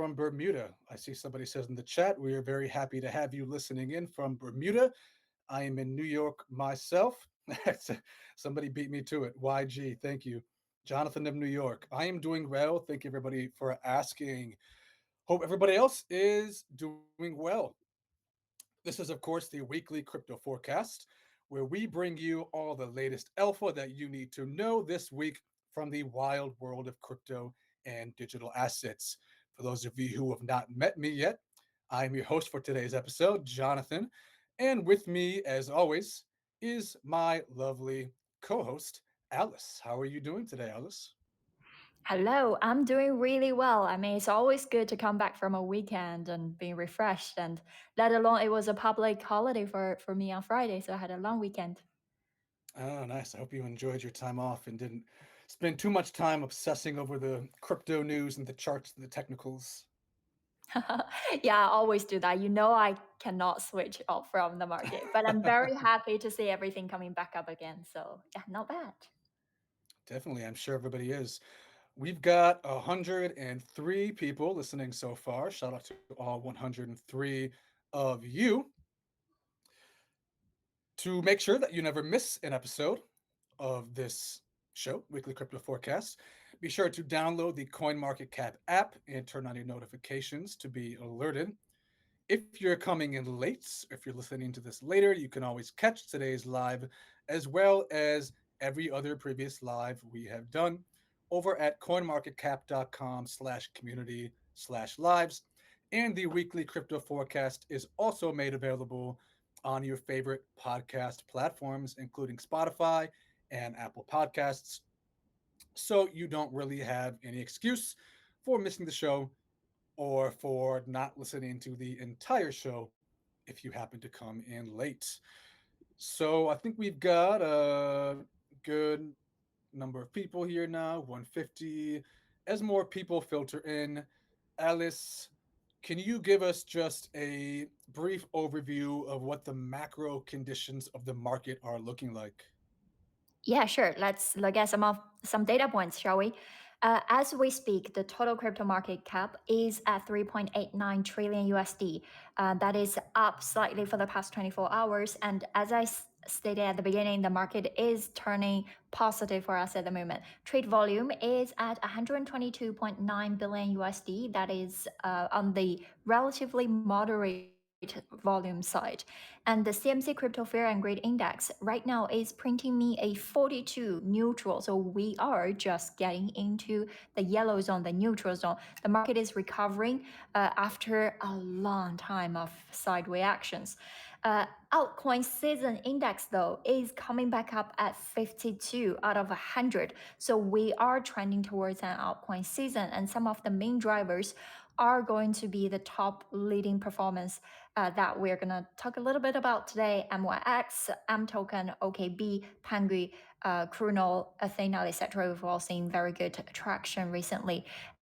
from Bermuda. I see somebody says in the chat, we are very happy to have you listening in from Bermuda. I am in New York myself. Somebody beat me to it. YG, thank you. Jonathan of New York. I am doing well. Thank you, everybody, for asking. Hope everybody else is doing well. This is, of course, the weekly crypto forecast, where we bring you all the latest alpha that you need to know this week from the wild world of crypto and digital assets. For those of you who have not met me yet, I'm your host for today's episode, Jonathan. And with me, as always, is my lovely co host, Alice. How are you doing today, Alice? Hello, I'm doing really well. I mean, it's always good to come back from a weekend and being refreshed, and let alone it was a public holiday for me on Friday, so I had a long weekend. Oh, nice. I hope you enjoyed your time off and didn't spend too much time obsessing over the crypto news and the charts and the technicals. Yeah, I always do that. You know, I cannot switch off from the market, but I'm very happy to see everything coming back up again. So, yeah, not bad. Definitely, I'm sure everybody is. We've got 103 people listening so far. Shout out to all 103 of you. To make sure that you never miss an episode of this show, Weekly Crypto Forecast, be sure to download the CoinMarketCap app and turn on your notifications to be alerted. If you're coming in late, if you're listening to this later, you can always catch today's live as well as every other previous live we have done over at coinmarketcap.com/community/lives. And the weekly crypto forecast is also made available on your favorite podcast platforms, including Spotify and Apple Podcasts. So you don't really have any excuse for missing the show or for not listening to the entire show if you happen to come in late. So I think we've got a good number of people here now, 150. As more people filter in, Alice, can you give us just a brief overview of what the macro conditions of the market are looking like? Yeah, sure. Let's look at some data points, shall we? As we speak, the total crypto market cap is at 3.89 trillion USD. That is up slightly for the past 24 hours. And as I stated at the beginning, the market is turning positive for us at the moment. Trade volume is at 122.9 billion USD. That is on the relatively moderate volume side. And the CMC Crypto Fair and Grade Index right now is printing me a 42 neutral. So we are just getting into the yellow zone, the neutral zone. The market is recovering after a long time of side reactions. Altcoin season index though is coming back up at 52 out of 100. So we are trending towards an altcoin season, and some of the main drivers are going to be the top leading performance that we're going to talk a little bit about today: MYX, M token, OKB, Pangui, Chrono, Athena, etc. We've all seen very good traction recently.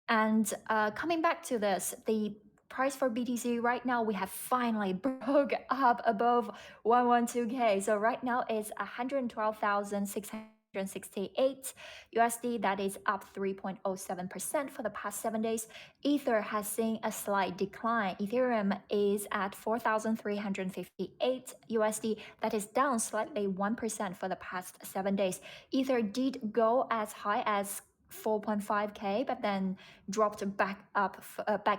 And coming back to this, the price for BTC right now, we have finally broke up above 112K. So right now it's 112,668 USD. That is up 3.07% for the past 7 days. Ether has seen a slight decline. Ethereum is at 4,358 USD. That is down slightly 1% for the past 7 days. Ether did go as high as 4.5K, but then dropped back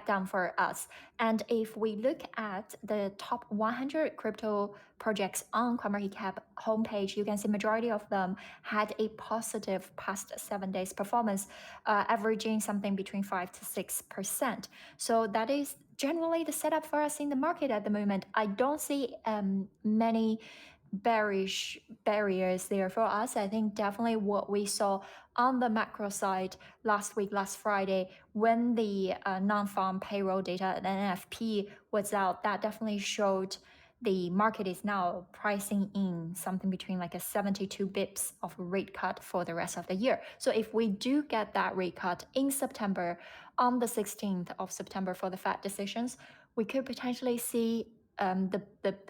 down for us. And if we look at the top 100 crypto projects on CoinMarketCap homepage, you can see majority of them had a positive past 7 days performance, averaging something between 5 to 6%. So that is generally the setup for us in the market at the moment. I don't see many bearish barriers there for us. I think definitely what we saw on the macro side last week, last Friday, when the non-farm payroll data, the NFP, was out, that definitely showed the market is now pricing in something between like a 72 bips of rate cut for the rest of the year. So if we do get that rate cut in September, on the 16th of September for the Fed decisions, we could potentially see the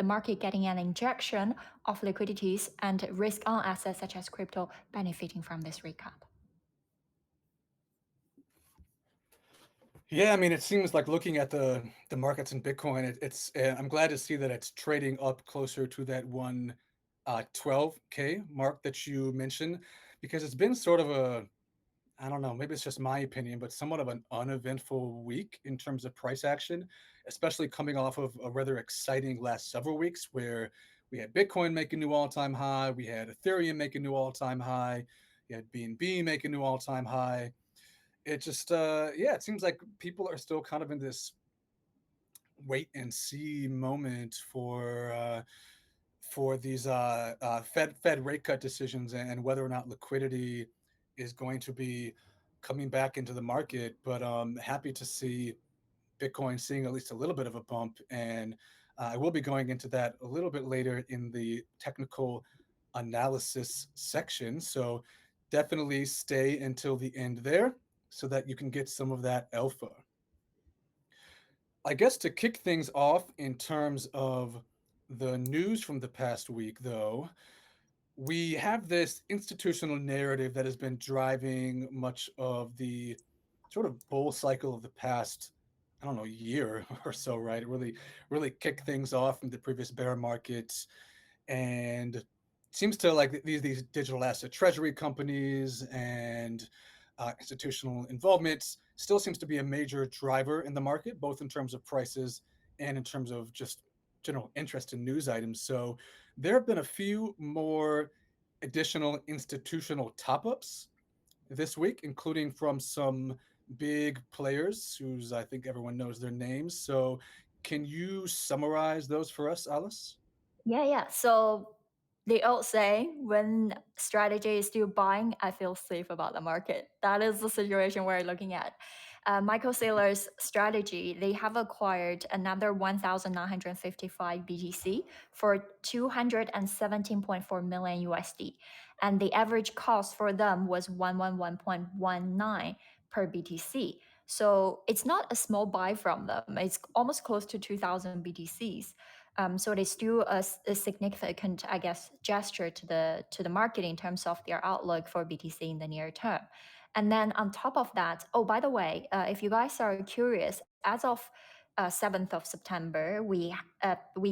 market getting an injection of liquidities and risk on assets such as crypto benefiting from this rate cut. Yeah, I mean, it seems like looking at the markets in Bitcoin, it's I'm glad to see that it's trading up closer to that 12K mark that you mentioned, because it's been sort of a, I don't know, maybe it's just my opinion, but somewhat of an uneventful week in terms of price action, especially coming off of a rather exciting last several weeks where we had Bitcoin make a new all-time high, we had Ethereum make a new all-time high, you had BNB make a new all-time high. It just, yeah, it seems like people are still kind of in this wait and see moment for these Fed rate cut decisions and whether or not liquidity is going to be coming back into the market. But happy to see Bitcoin seeing at least a little bit of a bump, and I will be going into that a little bit later in the technical analysis section. So definitely stay until the end there so that you can get some of that alpha. I guess to kick things off in terms of the news from the past week, though, we have this institutional narrative that has been driving much of the sort of bull cycle of the past, I don't know, year or so, right? It really kicked things off in the previous bear markets, and seems to like these digital asset treasury companies and institutional involvement still seems to be a major driver in the market, both in terms of prices and in terms of just general interest in news items. So there have been a few more additional institutional top-ups this week, including from some big players whose I think everyone knows their names. So can you summarize those for us, Alice? Yeah, yeah. So they all say when strategy is still buying, I feel safe about the market. That is the situation we're looking at. Michael Saylor's strategy, they have acquired another 1,955 BTC for 217.4 million USD. And the average cost for them was 111.19 per BTC. So it's not a small buy from them. It's almost close to 2,000 BTCs. So it is still a significant, I guess, gesture to the market in terms of their outlook for BTC in the near term. And then on top of that, oh, by the way, if you guys are curious, as of 7th of September, we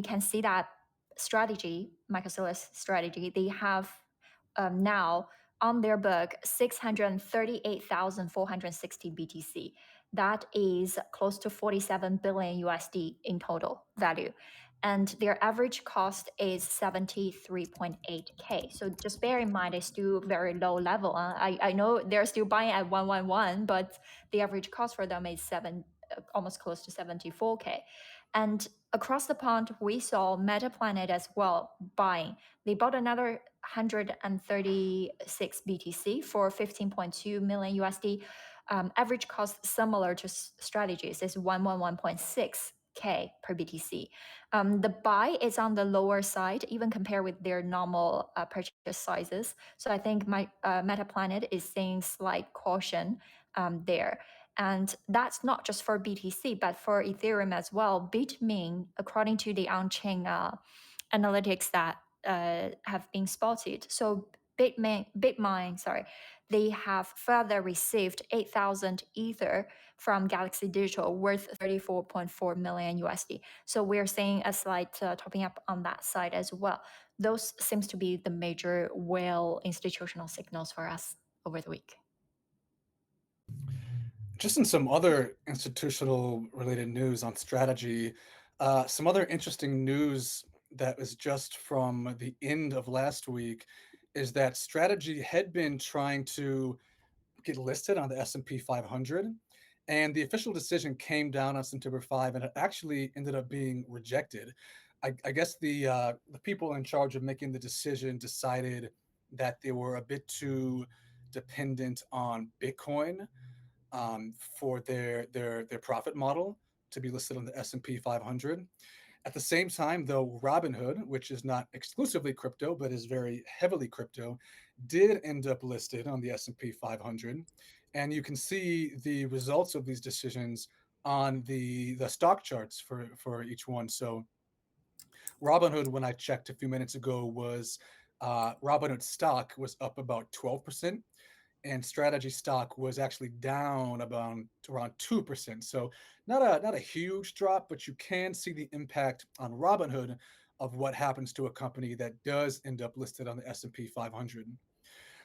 can see that strategy, Michael Saylor's strategy, they have now on their book 638,460 BTC. That is close to 47 billion USD in total value, and their average cost is 73.8K. So just bear in mind, it's still very low level. I know they're still buying at 111, but the average cost for them is almost close to 74K. And across the pond, we saw Metaplanet as well buying. They bought another 136 BTC for 15.2 million USD. Average cost similar to strategies is 111.6K per BTC. The buy is on the lower side, even compared with their normal purchase sizes. So I think my Metaplanet is seeing slight caution there. And that's not just for BTC, but for Ethereum as well. Bitmine, according to the on-chain analytics that have been spotted. So Bitmine, sorry, they have further received 8,000 Ether from Galaxy Digital worth 34.4 million USD. So we're seeing a slight topping up on that side as well. Those seems to be the major whale institutional signals for us over the week. Just in some other institutional related news on strategy, some other interesting news that was just from the end of last week is that strategy had been trying to get listed on the S&P 500, and the official decision came down on September 5, and it actually ended up being rejected. I guess the people in charge of making the decision decided that they were a bit too dependent on Bitcoin for their profit model to be listed on the S&P 500. At the same time, though, Robinhood, which is not exclusively crypto but is very heavily crypto, did end up listed on the S&P 500, and you can see the results of these decisions on the stock charts for each one. So Robinhood, when I checked a few minutes ago, was Robinhood stock was up about 12%. and strategy stock was actually down about around 2%. So not a huge drop, but you can see the impact on Robinhood of what happens to a company that does end up listed on the S&P 500.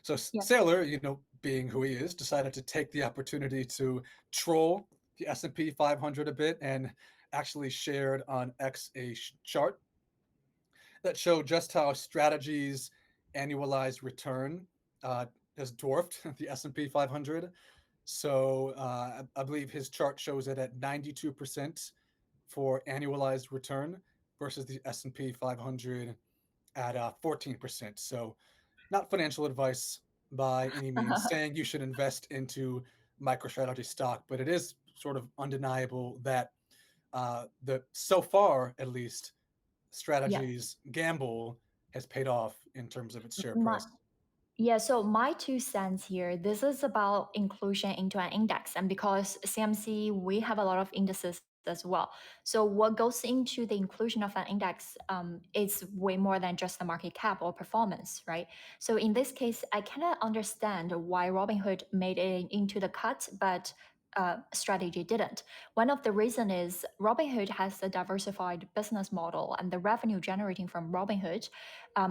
So Yes. Saylor, being who he is, decided to take the opportunity to troll the S&P 500 a bit and actually shared on X a chart that showed just how Strategy's annualized return uh, has dwarfed the S&P 500. So I believe his chart shows it at 92% for annualized return versus the S&P 500 at 14%. So not financial advice by any means, saying you should invest into MicroStrategy stock, but it is sort of undeniable that the so far at least Yeah. Strategy's gamble has paid off in terms of its share My, price. Yeah, so my 2 cents here, this is about inclusion into an index. And because CMC, we have a lot of indices as well. So what goes into the inclusion of an index is way more than just the market cap or performance, right? So in this case, I cannot understand why Robinhood made it into the cut, but strategy didn't. One of the reason is Robinhood has a diversified business model, and the revenue generating from Robinhood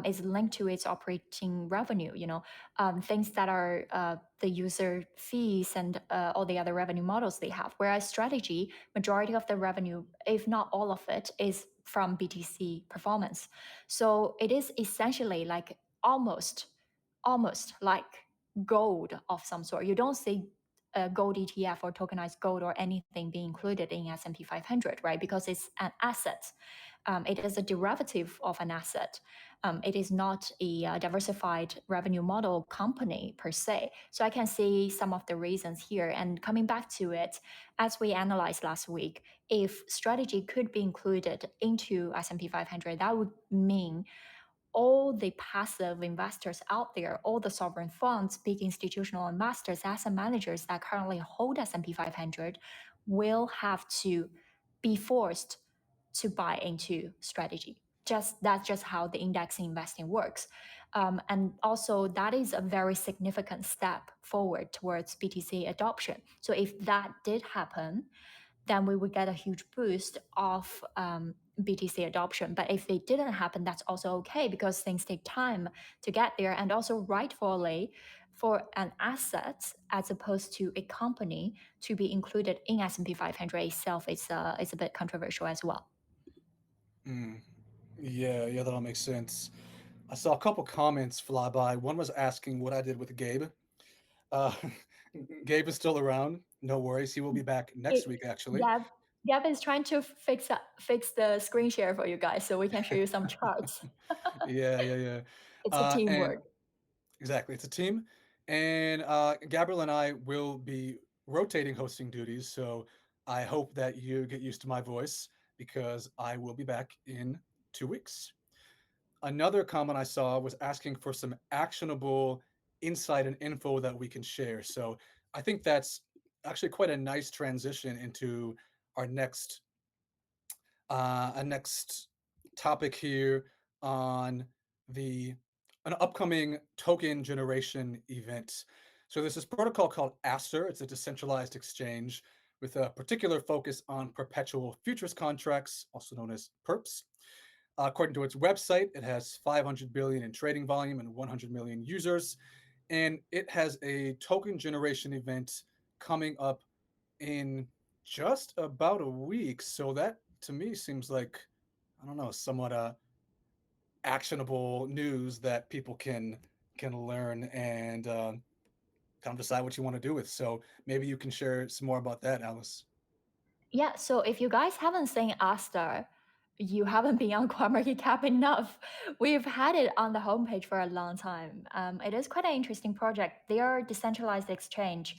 is linked to its operating revenue. Things that are the user fees and all the other revenue models they have. Whereas strategy, majority of the revenue, if not all of it, is from BTC performance. So it is essentially like almost like gold of some sort. You don't see a gold ETF or tokenized gold or anything being included in S&P 500, right? Because it's an asset. It is a derivative of an asset. It is not a diversified revenue model company per se. So I can see some of the reasons here. And coming back to it, as we analyzed last week, if strategy could be included into S&P 500, that would mean all the passive investors out there, all the sovereign funds, big institutional investors, asset managers that currently hold S&P 500 will have to be forced to buy into strategy. That's just how the index investing works. And also that is a very significant step forward towards BTC adoption. So if that did happen, then we would get a huge boost of BTC adoption. But if it didn't happen, that's also okay because things take time to get there. And also, rightfully, for an asset as opposed to a company to be included in S&P 500 itself, it's a bit controversial as well. Mm, yeah, that all makes sense. I saw a couple comments fly by. One was asking what I did with Gabe. Uh, Gabe is still around. No worries. He will be back next It, week, actually. Gab, Gab is trying to fix the screen share for you guys so we can show you some charts. Yeah. It's a And teamwork. exactly, it's a team. And Gabriel and I will be rotating hosting duties. So I hope that you get used to my voice because I will be back in 2 weeks. Another comment I saw was asking for some actionable insight and info that we can share. So I think that's actually quite a nice transition into our next a next topic here on the an upcoming token generation event. So there's this protocol called Aster. It's a decentralized exchange with a particular focus on perpetual futures contracts, also known as perps. According to its website, it has 500 billion in trading volume and 100 million users, and it has a token generation event coming up in just about a week. So that to me seems like, I don't know, somewhat actionable news that people can learn and kind of decide what you want to do with. So maybe you can share some more about that, Alice. Yeah, so if you guys haven't seen Asta, you haven't been on CoinMarketCap enough. We've had it on the homepage for a long time. It is quite an interesting project. They are decentralized exchange,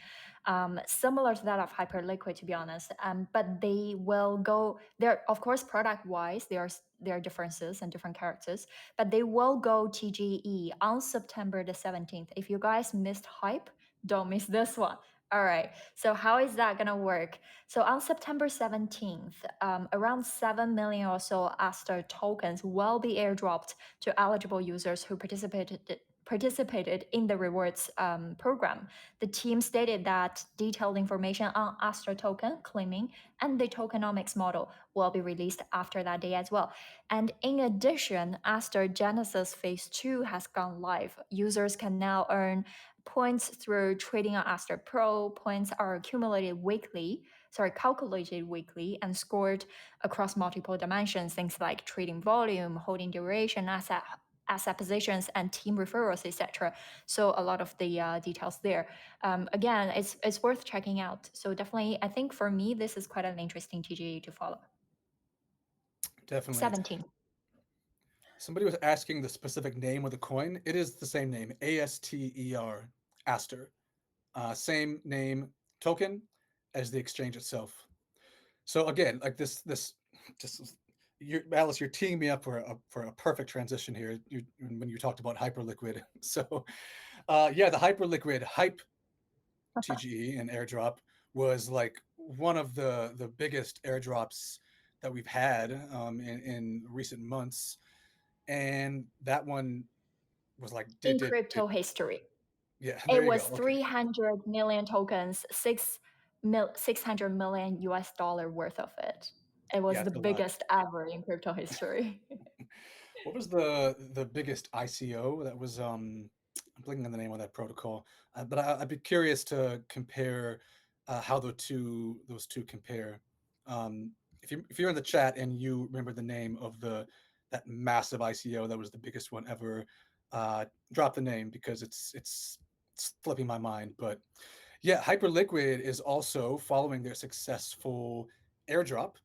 similar to that of Hyperliquid, to be honest. But they will go there. Of course, product wise, there are differences and different characters. But they will go TGE on September the 17th. If you guys missed Hype, don't miss this one. All right. So how is that going to work? So on September 17th, around 7 million or so Aster tokens will be airdropped to eligible users who participated in the rewards program. The team stated that detailed information on Aster token claiming and the tokenomics model will be released after that day as well. And in addition, Aster Genesis Phase 2 has gone live. Users can now earn points through trading on Aster Pro. Points are calculated weekly and scored across multiple dimensions, things like trading volume, holding duration, asset positions, and team referrals, etc. So a lot of the details there. Again, it's worth checking out. So definitely, I think for me, this is quite an interesting TGE to follow. Definitely. 17. Somebody was asking the specific name of the coin. It is the same name, ASTER, Aster. Same name token as the exchange itself. So again, like this, just Alice, you're teeing me up for a perfect transition here. When you talked about Hyperliquid, so yeah, the Hyperliquid hype TGE and airdrop was like one of the biggest airdrops that we've had in recent months, and that one was like In did crypto history. yeah. There It you go. was Okay, 300 million tokens, 600 million US dollar worth of it. It yeah, was the it's a lot. biggest ever in crypto history. What was the biggest ICO? That was I'm blinking on the name of that protocol, but I'd be curious to compare how those two compare. If you're in the chat and you remember the name of the that massive ICO that was the biggest one ever, drop the name because it's slipping my mind. But yeah, Hyperliquid is also following their successful airdrop,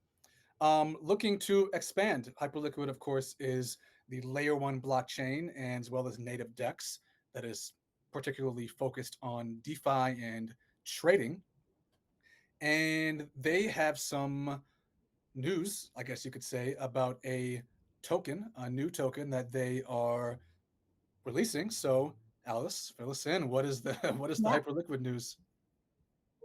looking to expand. Hyperliquid, of course, is the layer one blockchain and as well as native DEX that is particularly focused on DeFi and trading. And they have some news, I guess you could say, about a new token that they are releasing. So, Alice, fill us in. What is the what is the Yeah. Hyperliquid news?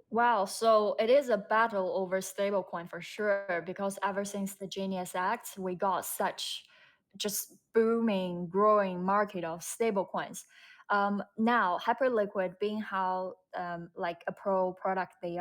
Wow, so it is a battle over stablecoin for sure, because ever since the Genius Act, we got such just booming, growing market of stablecoins. Now, Hyperliquid, being how like a pro product they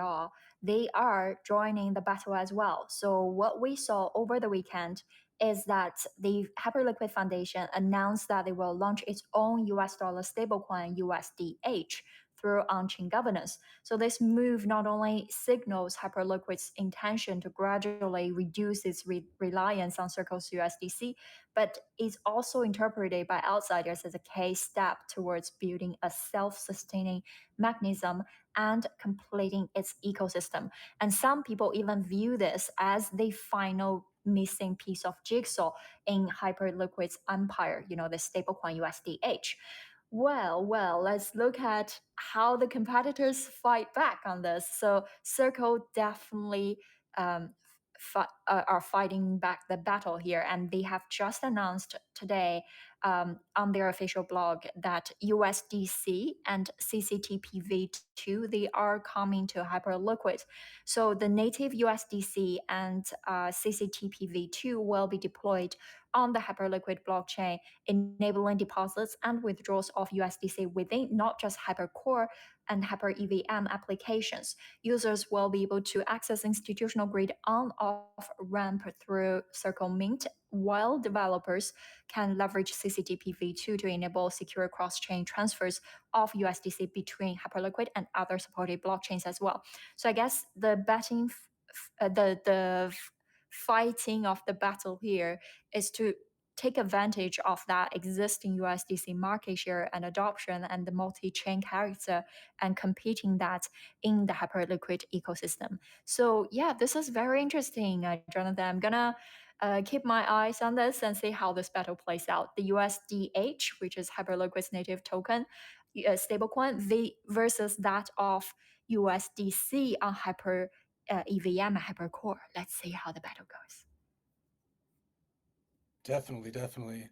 are joining the battle as well. So what we saw over the weekend is that the Hyperliquid Foundation announced that they will launch its own US dollar stablecoin USDH through on-chain governance. So this move not only signals Hyperliquid's intention to gradually reduce its reliance on Circle's USDC, but is also interpreted by outsiders as a key step towards building a self-sustaining mechanism and completing its ecosystem. And some people even view this as the final missing piece of jigsaw in Hyperliquid's empire, the stablecoin USDH. Well, let's look at how the competitors fight back on this. So Circle definitely are fighting back the battle here, and they have just announced today on their official blog that USDC and CCTPV2 they are coming to Hyperliquid. So the native USDC and CCTPV2 will be deployed on the Hyperliquid blockchain, enabling deposits and withdrawals of USDC within not just Hypercore and Hyper EVM applications. Users will be able to access institutional grade on-off ramp through Circle Mint, while developers can leverage CCTP v2 to enable secure cross-chain transfers of USDC between Hyperliquid and other supported blockchains as well. So I guess the fighting of the battle here is to take advantage of that existing USDC market share and adoption and the multi-chain character and competing that in the Hyperliquid ecosystem. So yeah, this is very interesting, Jonathan. I'm gonna keep my eyes on this and see how this battle plays out. The USDH, which is Hyperliquid's native token, stablecoin, versus that of USDC on Hyper EVM and Hypercore. Let's see how the battle goes. Definitely, definitely.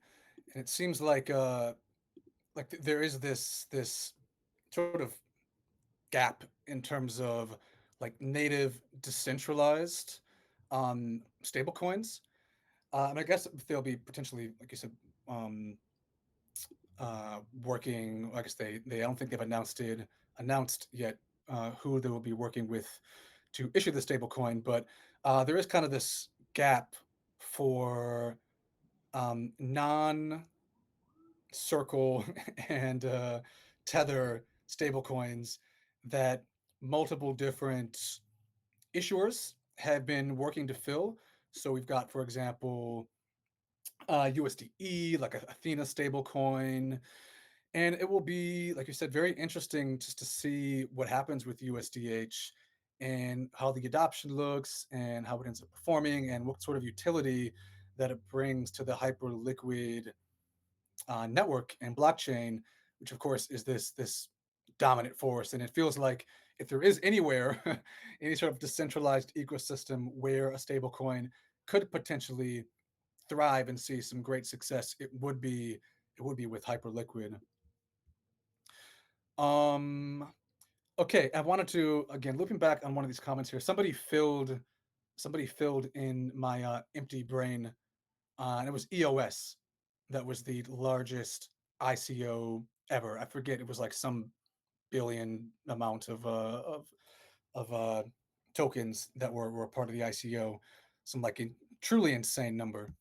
And it seems like there is this sort of gap in terms of like native decentralized stablecoins. And I guess they'll be potentially, like you said, um, working. I guess they I don't think they've announced yet who they will be working with to issue the stablecoin, but there is kind of this gap for non Circle and Tether stablecoins that multiple different issuers have been working to fill. So we've got, for example, USDE, like a Athena stablecoin, and it will be, like you said, very interesting just to see what happens with USDH and how the adoption looks and how it ends up performing and what sort of utility that it brings to the Hyperliquid network and blockchain, which of course is this dominant force. And it feels like if there is anywhere any sort of decentralized ecosystem where a stablecoin could potentially thrive and see some great success, it would be with Hyperliquid. Um, okay, I wanted to again looping back on one of these comments here. Somebody filled in my empty brain, and it was EOS that was the largest ICO ever. I forget, it was like some billion amount of tokens that were part of the ICO. Some like a truly insane number.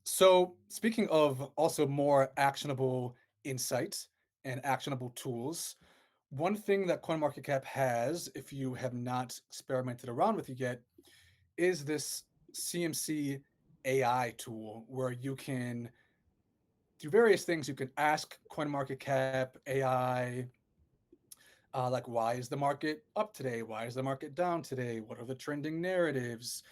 So, speaking of also more actionable insights and actionable tools, one thing that CoinMarketCap has, if you have not experimented around with it yet, is this CMC AI tool where you can do various things. You can ask CoinMarketCap AI, like, why is the market up today? Why is the market down today? What are the trending narratives?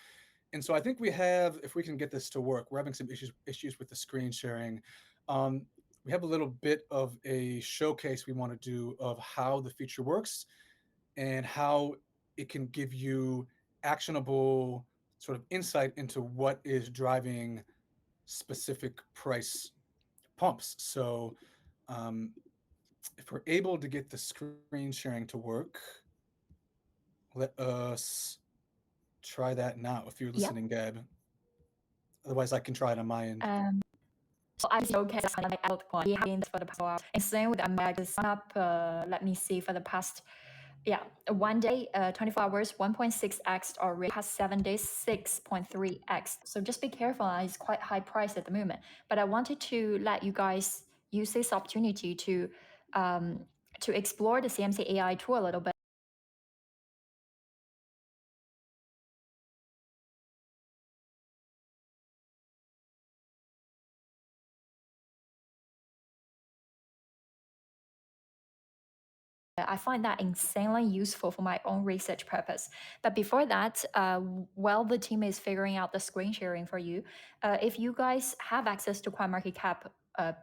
And so I think we have, if we can get this to work, we're having some issues with the screen sharing. Um, we have a little bit of a showcase we want to do of how the feature works and how it can give you actionable sort of insight into what is driving specific price pumps. So um, if we're able to get the screen sharing to work, let us try that now if you're Yep. listening, Gab. Otherwise, I can try it on my end. So I see okay, that's kind of altcoin. We have been for the past while. And same with America sign up, let me see, for the past, yeah, one day, 24 hours, 1.6x already, past 7 days, 6.3x. So just be careful, it's quite high price at the moment. But I wanted to let you guys use this opportunity to explore the CMC AI tool a little bit. I find that insanely useful for my own research purpose. But before that, while the team is figuring out the screen sharing for you, if you guys have access to CoinMarketCap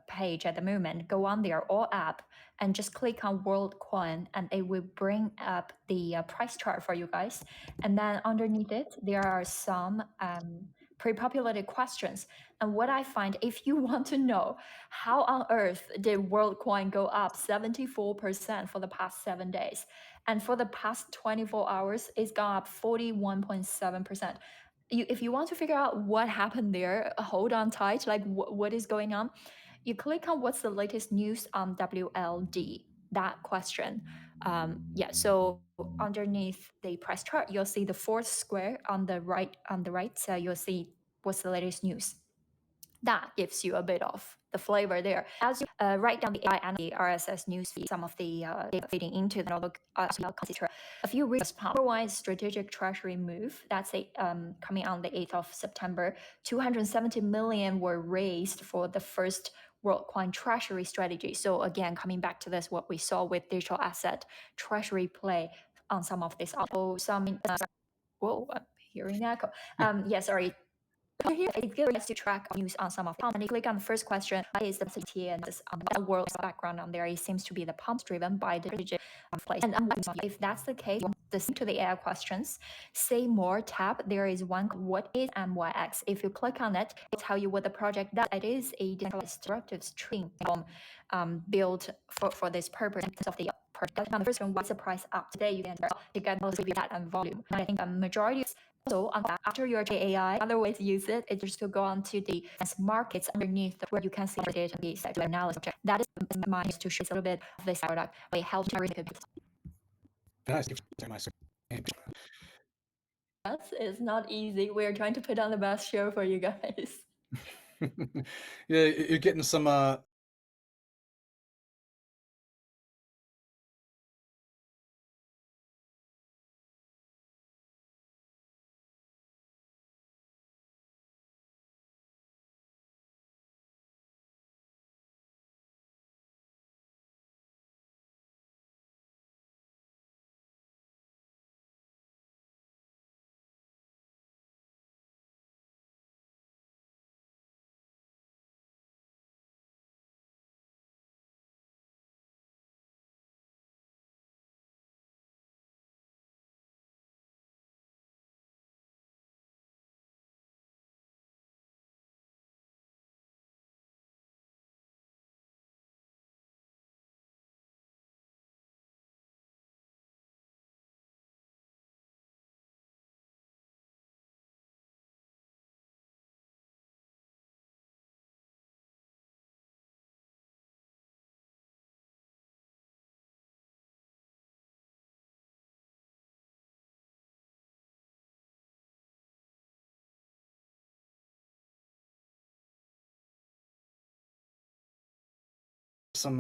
page at the moment, go on their all app and just click on World Coin, and it will bring up the price chart for you guys. And then underneath it, there are some pre-populated questions. And what I find, if you want to know how on earth did WorldCoin go up 74% for the past 7 days? And for the past 24 hours, it's gone up 41.7%. If you want to figure out what happened there, hold on tight, like what is going on. You click on what's the latest news on WLD, that question. Yeah, so underneath the price chart, you'll see the fourth square on the right. So you'll see what's the latest news. That gives you a bit of the flavor there. As you write down the AI and the RSS news feed, some of the data feeding into the notebook, you'll consider a few reasons. Number one is strategic treasury move. That's coming on the 8th of September. 270 million were raised for the first WorldCoin treasury strategy. So again, coming back to this, what we saw with digital asset treasury play on some of this. Whoa, I'm hearing an echo. Yeah, sorry. Here, it gives us to track news on some of the company. Click on the first question, what is the CT and this world's background on there? It seems to be the pumps driven by the strategic place. And if that's the case, the to the AI questions. Say more tab, there is one called what is MYX. If you click on it, it'll tell you what the project does. It is a decentralized derivative stream built for this purpose of the project. Now, the first one, what's the price up today? You can to get most of that and volume. And I think a majority also after your AI, another way to use it is just to go on to the markets underneath where you can see the data and the sector analysis. That is my to show a little bit of this product. We help Nice. Nice. it's not easy. We're trying to put on the best show for you guys. Yeah, you're getting some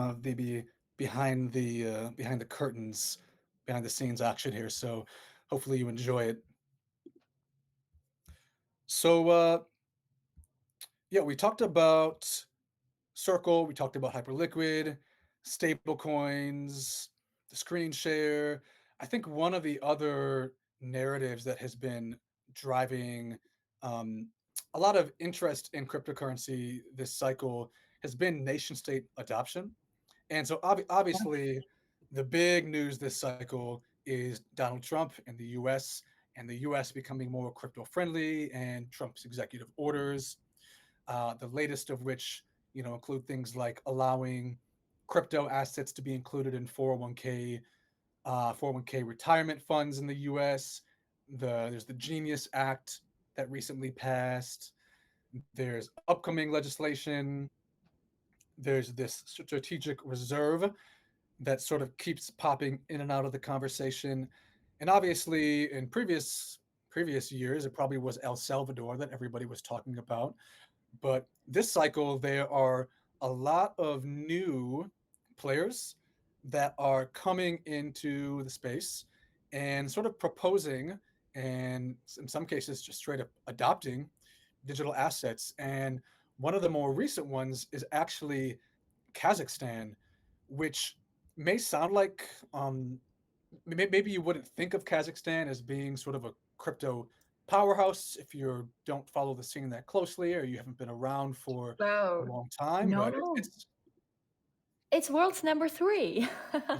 of the behind the curtains, behind the scenes action here. So hopefully you enjoy it. So yeah, we talked about Circle, we talked about Hyperliquid, stablecoins, the screen share. I think one of the other narratives that has been driving um, a lot of interest in cryptocurrency this cycle has been nation state adoption. And so obviously, the big news this cycle is Donald Trump in the US and the US becoming more crypto friendly and Trump's executive orders, the latest of which include things like allowing crypto assets to be included in 401k retirement funds in the US. There's the Genius Act that recently passed. There's upcoming legislation. There's this strategic reserve that sort of keeps popping in and out of the conversation. And obviously, in previous years, it probably was El Salvador that everybody was talking about. But this cycle, there are a lot of new players that are coming into the space and sort of proposing, and in some cases, just straight up adopting digital assets. And one of the more recent ones is actually Kazakhstan, which may sound like maybe you wouldn't think of Kazakhstan as being sort of a crypto powerhouse if you don't follow the scene that closely or you haven't been around for a Wow. long time. No, But no. it's It's world's number three.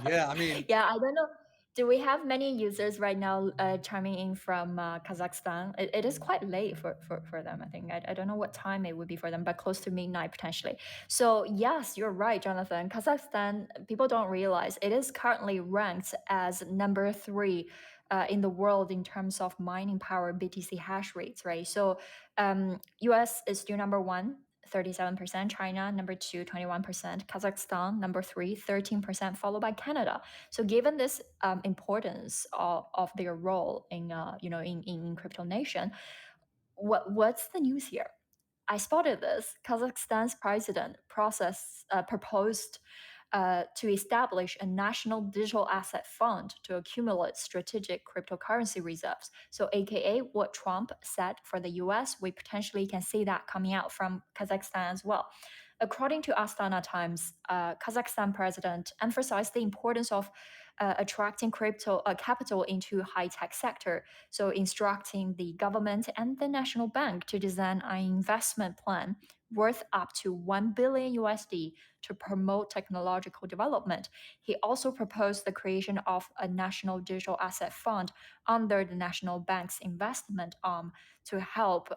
yeah, I mean, Yeah, I don't know. Do we have many users right now chiming in from Kazakhstan? It is quite late for them, I think. I don't know what time it would be for them, but close to midnight potentially. So, yes, you're right, Jonathan. Kazakhstan, people don't realize it is currently ranked as number three in the world in terms of mining power BTC hash rates, right? So, US is still number one, 37%, China number two, 21%, Kazakhstan number three, 13%, followed by Canada. So given this importance of their role in in crypto nation, what's the news here? I spotted this. Kazakhstan's president proposed to establish a national digital asset fund to accumulate strategic cryptocurrency reserves. So, AKA what Trump said for the US, we potentially can see that coming out from Kazakhstan as well. According to Astana Times, Kazakhstan president emphasized the importance of attracting crypto capital into high-tech sector, so instructing the government and the national bank to design an investment plan worth up to 1 billion USD to promote technological development. He also proposed the creation of a national digital asset fund under the national bank's investment arm to help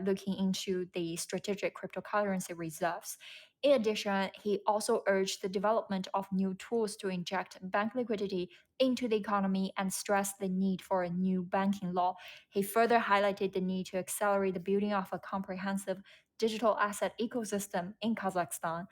looking into the strategic cryptocurrency reserves. In addition, he also urged the development of new tools to inject bank liquidity into the economy and stressed the need for a new banking law. He further highlighted the need to accelerate the building of a comprehensive digital asset ecosystem in Kazakhstan.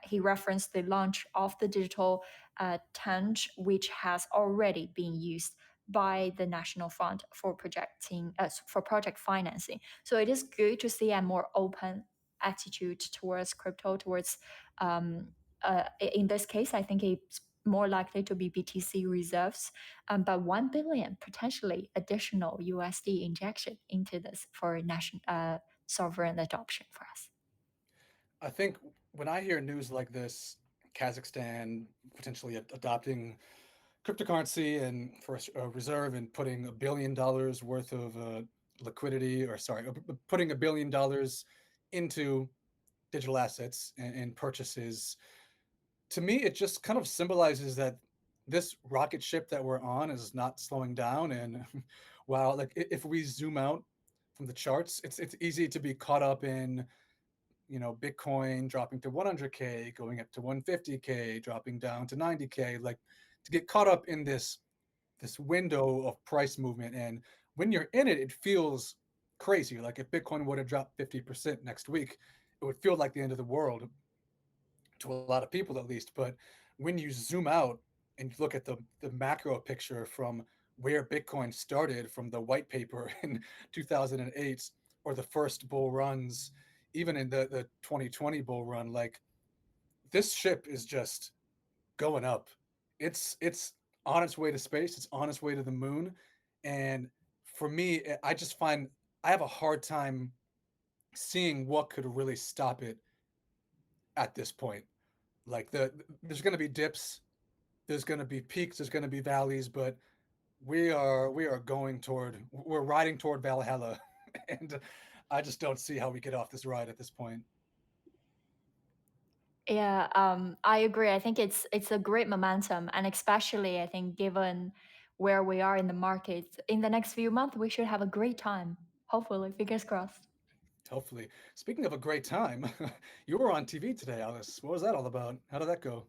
He referenced the launch of the digital Tanj, which has already been used by the National Fund for project financing. So it is good to see a more open attitude towards crypto, towards in this case, I think it's more likely to be BTC reserves, but 1 billion potentially additional USD injection into this for national sovereign adoption for us. I think when I hear news like this, Kazakhstan potentially adopting cryptocurrency and for a reserve and putting $1 billion worth of liquidity, or sorry, putting $1 billion into digital assets and purchases, to me, it just kind of symbolizes that this rocket ship that we're on is not slowing down. And wow, like if we zoom out from the charts, it's easy to be caught up in, Bitcoin dropping to 100K, going up to 150K, dropping down to 90K, like to get caught up in this window of price movement. And when you're in it, it feels crazy. Like if Bitcoin would have dropped 50% next week, it would feel like the end of the world to a lot of people, at least. But when you zoom out and you look at the macro picture from where Bitcoin started, from the white paper in 2008, or the first bull runs, even in the 2020 bull run, like this ship is just going up. It's on its way to space. It's on its way to the moon. And for me, I just find I have a hard time seeing what could really stop it at this point. Like there's going to be dips, there's going to be peaks, there's going to be valleys, but we're riding toward Valhalla, and I just don't see how we get off this ride at this point. Yeah, I agree. I think it's a great momentum, and especially I think given where we are in the market, in the next few months, we should have a great time. Hopefully, fingers crossed. Hopefully. Speaking of a great time, you were on TV today, Alice. What was that all about? How did that go?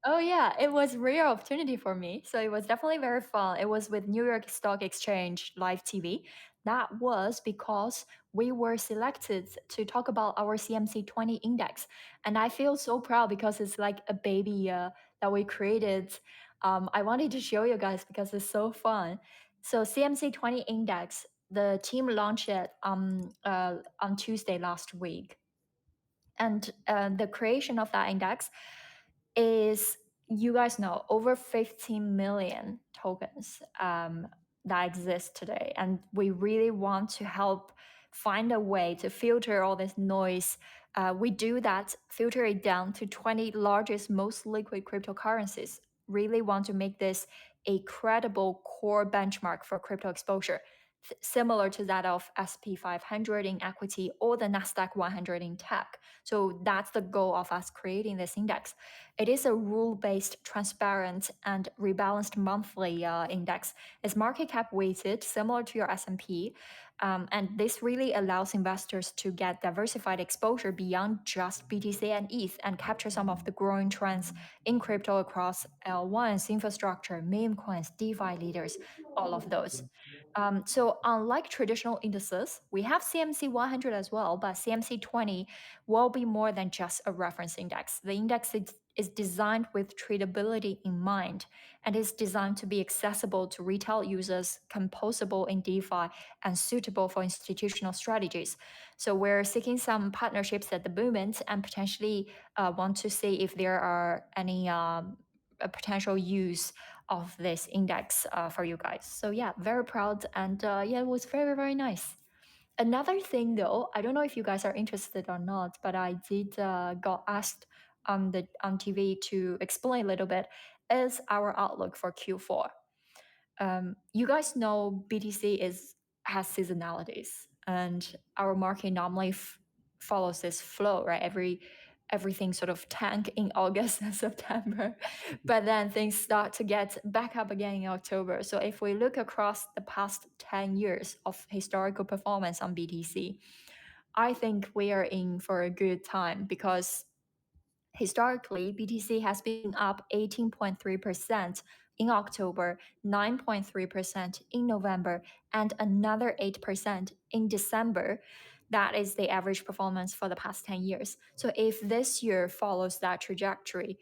Oh yeah, it was real opportunity for me. So it was definitely very fun. It was with New York Stock Exchange live TV. That was because we were selected to talk about our CMC 20 index. And I feel so proud because it's like a baby that we created. I wanted to show you guys because it's so fun. So CMC 20 index, the team launched it on Tuesday last week. And the creation of that index is, you guys know, over 15 million tokens that exist today. And we really want to help find a way to filter all this noise. We do that, filter it down to 20 largest, most liquid cryptocurrencies. Really want to make this a credible core benchmark for crypto exposure, similar to that of SP 500 in equity or the Nasdaq 100 in tech. So that's the goal of us creating this index. It is a rule-based, transparent, and rebalanced monthly index. It's market cap weighted, similar to your S&P, and this really allows investors to get diversified exposure beyond just BTC and ETH and capture some of the growing trends in crypto across L1s, infrastructure, meme coins, DeFi leaders, all of those. So unlike traditional indices, we have CMC 100 as well, but CMC 20 will be more than just a reference index. The index is designed with tradability in mind and is designed to be accessible to retail users, composable in DeFi, and suitable for institutional strategies. So we're seeking some partnerships at the moment and potentially want to see if there are any a potential use of this index for you guys. So yeah, very proud, and yeah, it was very, very nice. Another thing, though, I don't know if you guys are interested or not, but I did got asked on the on TV to explain a little bit is our outlook for Q4. You guys know BTC is has seasonalities, and our market normally follows this flow, right? Everything sort of tank in August and September, but then things start to get back up again in October. So if we look across the past 10 years of historical performance on BTC, I think we are in for a good time because historically, BTC has been up 18.3% in October, 9.3% in November, and another 8% in December. That is the average performance for the past 10 years. So, if this year follows that trajectory,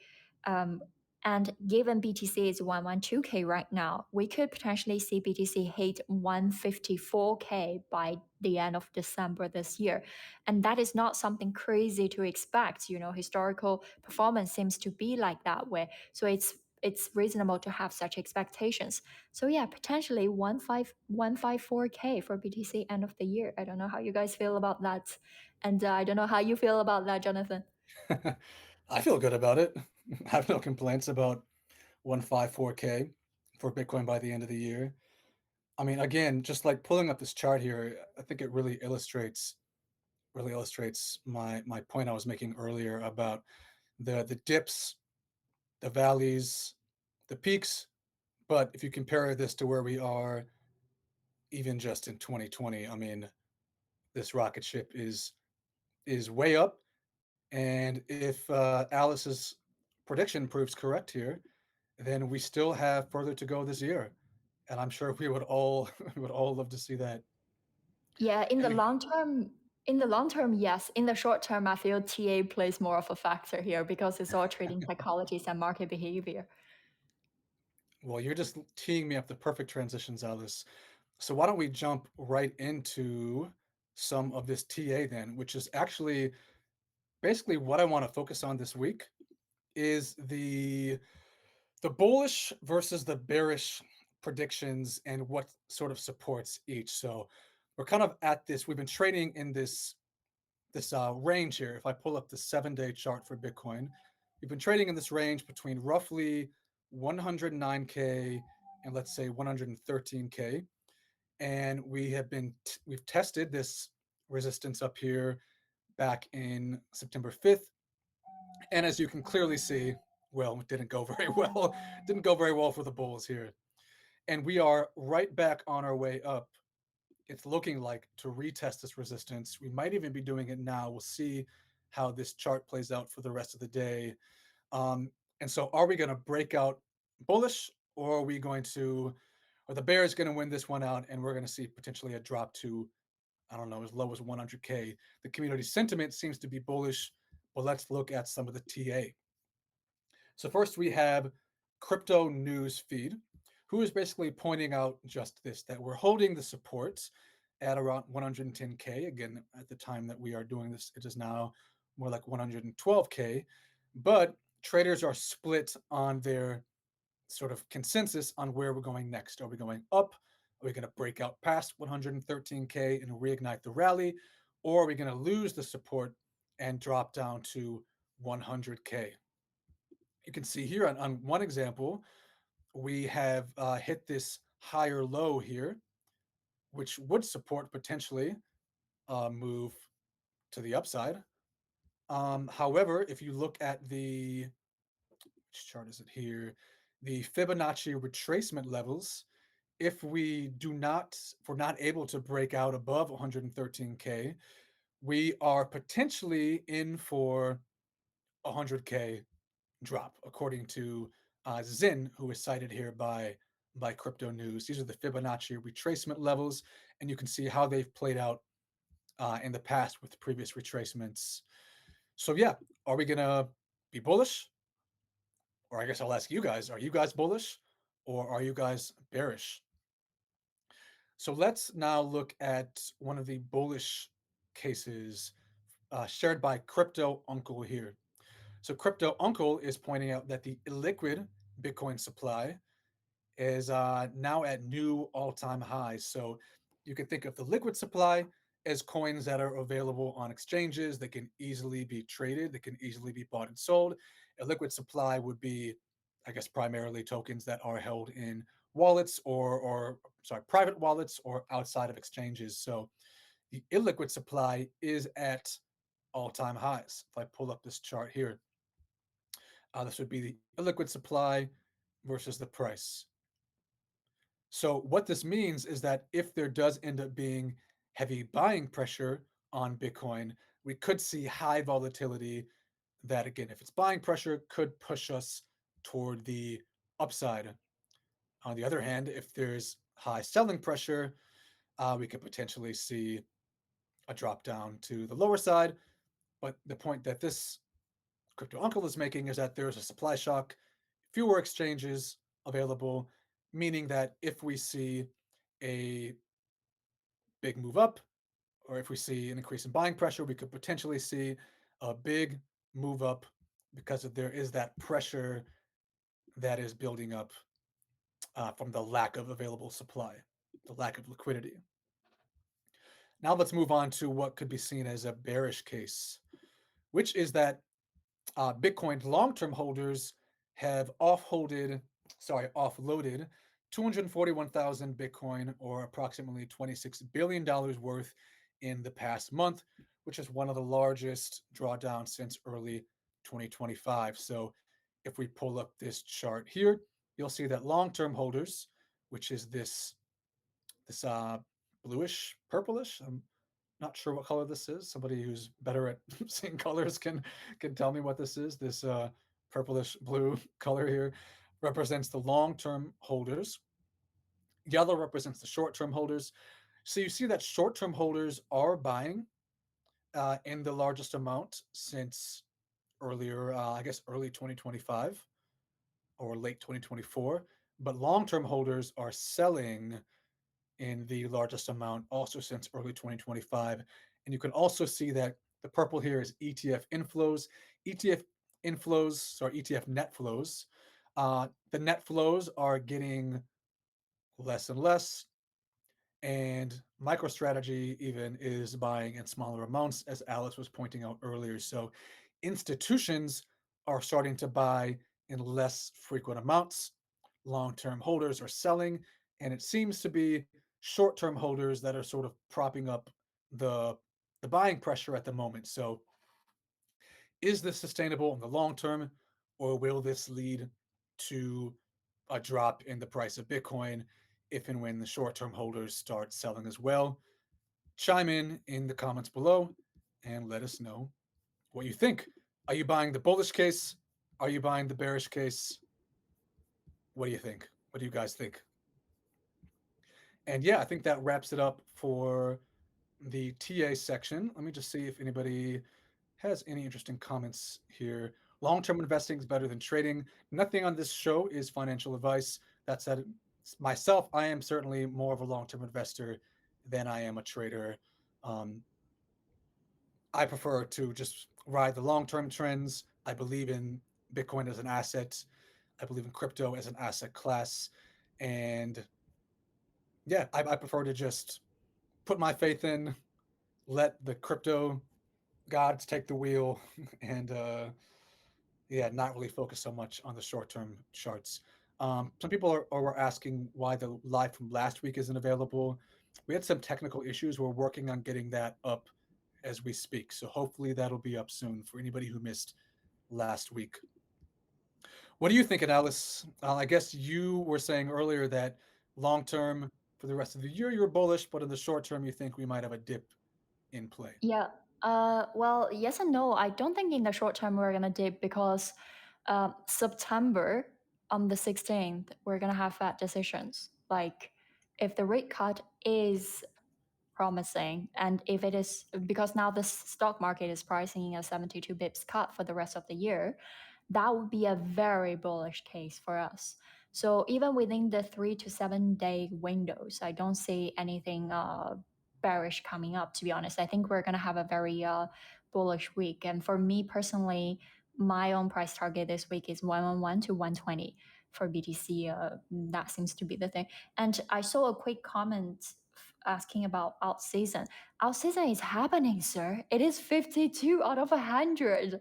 um, and given BTC is 112K right now, we could potentially see BTC hit 154K by the end of December this year. And that is not something crazy to expect. You know, historical performance seems to be like that way. So it's reasonable to have such expectations. So yeah, potentially 154K for BTC end of the year. I don't know how you guys feel about that. And I don't know how you feel about that, Jonathan. I feel good about it. I have no complaints about 154K for Bitcoin by the end of the year. I mean, again, just like pulling up this chart here, I think it really illustrates my point I was making earlier about the dips, the valleys, the peaks. But if you compare this to where we are even just in 2020, I mean, this rocket ship is way up. And if Alice's prediction proves correct here, then we still have further to go this year. And I'm sure we would all we would all love to see that. Yeah, in the Any long term, yes. In the short term, I feel TA plays more of a factor here because it's all trading psychologies and market behavior. Well, you're just teeing me up the perfect transitions, Alice. So why don't we jump right into some of this TA then, which is actually basically what I want to focus on this week is the bullish versus the bearish predictions and what sort of supports each. So we're kind of at this. We've been trading in this range here. If I pull up the 7-day chart for Bitcoin, we've been trading in this range between roughly 109K and let's say 113K, and we've tested this resistance up here back in September 5th, and as you can clearly see, well, it didn't go very well. Didn't go very well for the bulls here. And we are right back on our way up. It's looking like to retest this resistance. We might even be doing it now. We'll see how this chart plays out for the rest of the day. Um, and so are we going to break out bullish, or are we going to, or the bear is going to win this one out and we're going to see potentially a drop to, I don't know, as low as 100K? The community sentiment seems to be bullish, but let's look at some of the TA. So first we have Crypto News Feed, who is basically pointing out just this, that we're holding the supports at around 110K. Again, at the time that we are doing this, it is now more like 112K. But traders are split on their sort of consensus on where we're going next. Are we going up? Are we going to break out past 113K and reignite the rally? Or are we going to lose the support and drop down to 100K? You can see here on one example, we have hit this higher low here, which would support potentially a move to the upside. However, if you look at which chart is it here? The Fibonacci retracement levels, if we're not able to break out above 113K, we are potentially in for 100K drop, according to Zin, who is cited here by Crypto News. These are the Fibonacci retracement levels, and you can see how they've played out in the past with previous retracements. So yeah, are we gonna be bullish? Or I guess I'll ask you guys: are you guys bullish, or are you guys bearish? So let's now look at one of the bullish cases shared by Crypto Uncle here. So Crypto Uncle is pointing out that the illiquid Bitcoin supply is now at new all-time highs. So you can think of the liquid supply as coins that are available on exchanges that can easily be traded, that can easily be bought and sold. A liquid supply would be, I guess, primarily tokens that are held in wallets or sorry, private wallets or outside of exchanges. So the illiquid supply is at all-time highs. If I pull up this chart here, this would be the illiquid supply versus the price. So what this means is that if there does end up being heavy buying pressure on Bitcoin, we could see high volatility that, again, if it's buying pressure, could push us toward the upside. On the other hand, if there's high selling pressure, we could potentially see a drop down to the lower side. But the point that this crypto uncle is making is that there's a supply shock, fewer exchanges available, meaning that if we see a big move up, or if we see an increase in buying pressure, we could potentially see a big move up because there is that pressure that is building up from the lack of available supply, the lack of liquidity. Now let's move on to what could be seen as a bearish case, which is that Bitcoin long-term holders have offloaded 241,000 Bitcoin, or approximately $26 billion worth in the past month, which is one of the largest drawdowns since early 2025. So if we pull up this chart here, you'll see that long-term holders, which is this bluish, purplish. I'm not sure what color this is. Somebody who's better at seeing colors can tell me what this is. This purplish blue color here represents the long-term holders. Yellow represents the short-term holders. So you see that short-term holders are buying in the largest amount since earlier, I guess, early 2025 or late 2024. But long-term holders are selling in the largest amount also since early 2025. And you can also see that the purple here is ETF inflows. ETF ETF net flows. The net flows are getting less and less, and MicroStrategy even is buying in smaller amounts, as Alice was pointing out earlier. So institutions are starting to buy in less frequent amounts. Long-term holders are selling, and it seems to be short-term holders that are sort of propping up the the buying pressure at the moment. So is this sustainable in the long term, or will this lead to a drop in the price of Bitcoin if and when the short-term holders start selling as well? Chime in the comments below and let us know what you think. Are you buying the bullish case? Are you buying the bearish case? What do you think? What do you guys think? And yeah, I think that wraps it up for the TA section. Let me just see if anybody has any interesting comments here. Long-term investing is better than trading. Nothing on this show is financial advice. That said, myself, I am certainly more of a long-term investor than I am a trader. Um, I prefer to just ride the long-term trends. I believe in Bitcoin as an asset. I believe in crypto as an asset class. And yeah, I prefer to just put my faith in, let the crypto gods take the wheel, and yeah, not really focus so much on the short-term charts. Some people are asking why the live from last week isn't available. We had some technical issues. We're working on getting that up as we speak. So hopefully that'll be up soon for anybody who missed last week. What are you thinking, Alice? I guess you were saying earlier that long term for the rest of the year you're bullish, but in the short term you think we might have a dip in play. Yeah. Well, yes and no. I don't think in the short term we're gonna dip because September on the 16th we're gonna have Fed decisions. Like, if the rate cut is promising, and if it is, because now the stock market is pricing in a 72 bips cut for the rest of the year, that would be a very bullish case for us. So even within the 3 to 7 day windows, I don't see anything bearish coming up. To be honest, I think we're gonna have a very bullish week. And for me personally, my own price target this week is 111 to 120 for BTC. That seems to be the thing. And I saw a quick comment asking about alt season. Alt season is happening, sir. It is 52 out of 100.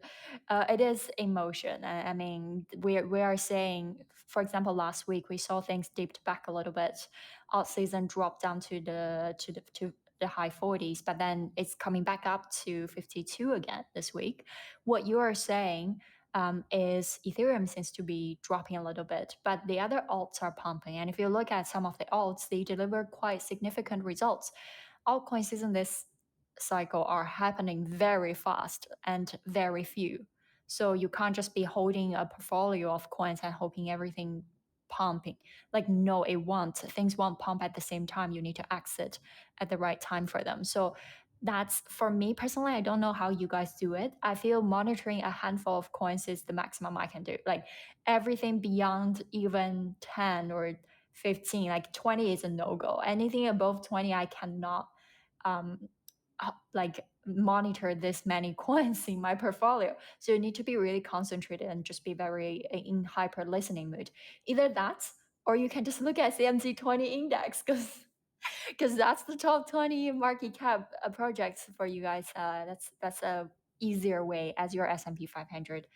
It is in motion. I mean, we are saying, for example, last week we saw things dipped back a little bit. Alt season dropped down to the high 40s, but then it's coming back up to 52 again this week. What you are saying is Ethereum seems to be dropping a little bit, but the other alts are pumping. And if you look at some of the alts, they deliver quite significant results. Altcoin season this cycle are happening very fast and very few. So you can't just be holding a portfolio of coins and hoping everything pumping. Like no, it won't. Things won't pump at the same time. You need to exit at the right time for them. So that's for me personally. I don't know how you guys do it. I feel monitoring a handful of coins is the maximum I can do. Like everything beyond even 10 or 15, like 20 is a no-go. Anything above 20, I cannot um like monitor this many coins in my portfolio. So you need to be really concentrated and just be very in hyper listening mood. Either that or you can just look at CMC20 index because that's the top 20 market cap projects for you guys. That's a easier way as your S&P 500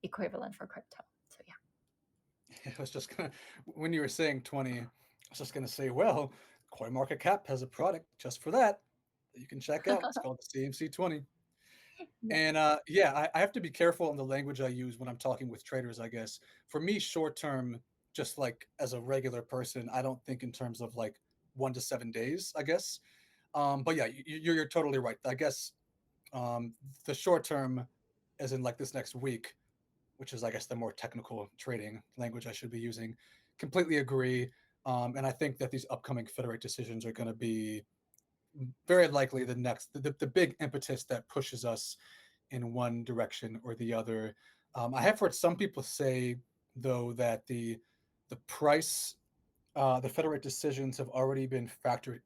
equivalent for crypto. So yeah. I was just gonna, when you were saying 20, I was just gonna say, well, CoinMarketCap has a product just for that you can check out. It's called the CMC 20. Yeah. And yeah, I have to be careful on the language I use when I'm talking with traders, I guess. For me, short term, just like as a regular person, I don't think in terms of like 1 to 7 days, I guess. But yeah, you're totally right. I guess the short term, as in like this next week, which is I guess the more technical trading language I should be using, completely agree. And I think that these upcoming Fed rate decisions are going to be very likely the big impetus that pushes us in one direction or the other. I have heard some people say though that the price the Fed rate decisions have already been factored